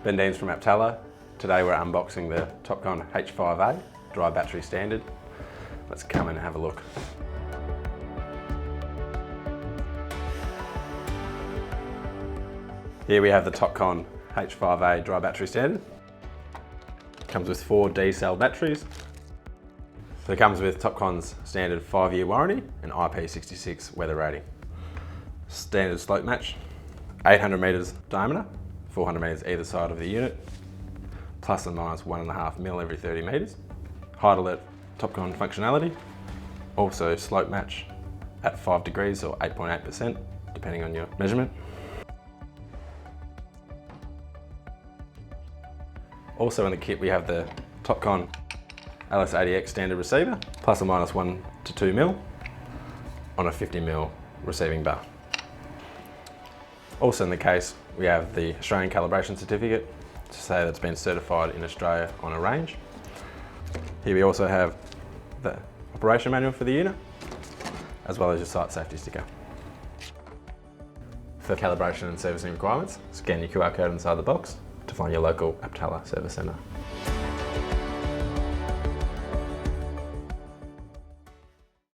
Ben Deans from Aptala. Today we're unboxing the Topcon H5A dry battery standard. Let's come and have a look. Here we have the Topcon H5A dry battery standard. Comes with 4 D-cell batteries. So it comes with Topcon's standard 5-year warranty and IP66 weather rating. Standard slope match, 800 metres diameter, 400 metres either side of the unit, plus and minus 1.5 mil every 30 metres. Height alert Topcon functionality. Also slope match at 5 degrees or 8.8%, depending on your measurement. Also in the kit we have the Topcon LS80X standard receiver, plus or minus 1 to 2 mil on a 50 mil receiving bar. Also in the case we have the Australian calibration certificate to say that it's been certified in Australia on a range. Here we also have the operation manual for the unit, as well as your site safety sticker. For calibration and servicing requirements, scan your QR code inside the box to find your local Aptala service centre.